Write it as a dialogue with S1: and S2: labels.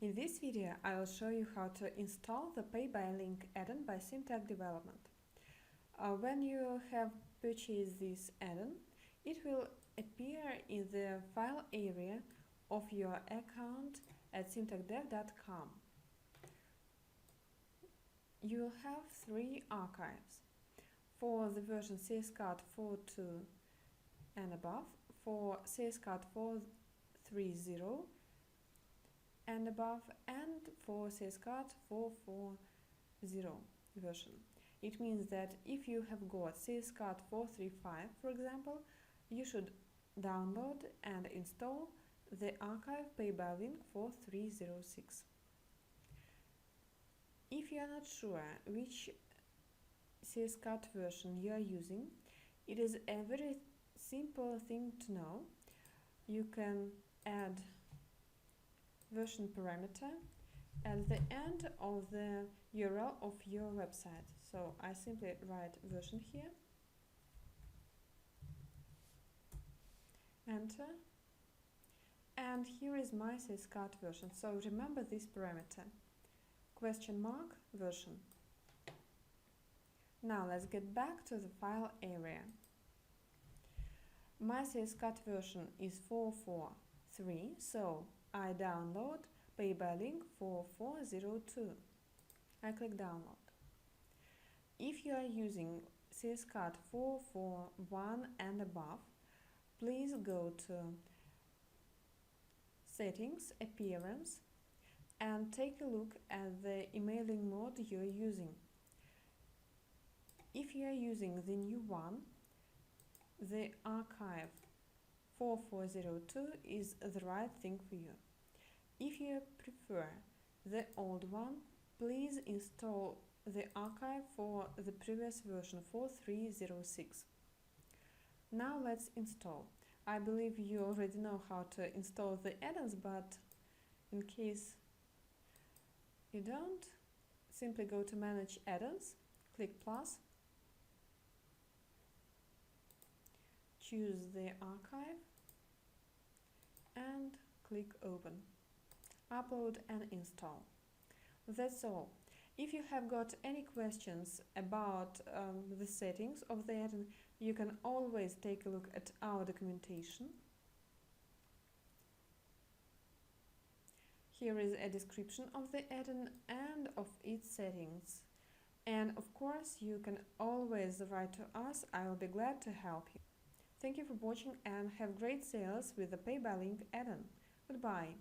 S1: In this video, I will show you how to install the Pay by Link add-on by Syntax Development. When you have purchased this add-on, it will appear in the file area of your account at syntaxdev.com. You will have three archives. For the version CSCARD 4.2 and above, for CSCARD 4.3.0 and above, and for CSCARD 4.4.0 version. It means that if you have got CSCARD 4.3.5, for example, you should download and install the archive Pay by Link 4.3.06. If you are not sure which CSCARD version you are using, it is a very simple thing to know. You can add version parameter at the end of the URL of your website. So I simply write version here, enter, and here is my CSCARD version. So remember this parameter, $version. Now let's get back to the file area. My CSCARD version is 4.4.3, so I download Pay by Link 4.4.02. I click download. If you are using CSCARD 4.4.1 and above, please go to Settings, Appearance, and take a look at the emailing mode you are using. If you are using the new one, the archive 4.4.02 is the right thing for you. If you prefer the old one, please install the archive for the previous version 4.3.06. Now let's install. I believe you already know how to install the add-ons, but in case you don't, simply go to Manage Add-ons, click plus, choose the archive and click Open. Upload and install. That's all. If you have got any questions about the settings of the add-on, you can always take a look at our documentation. Here is a description of the add-on and of its settings. And of course, you can always write to us. I will be glad to help you. Thank you for watching and have great sales with the Pay by Link add-on. Goodbye.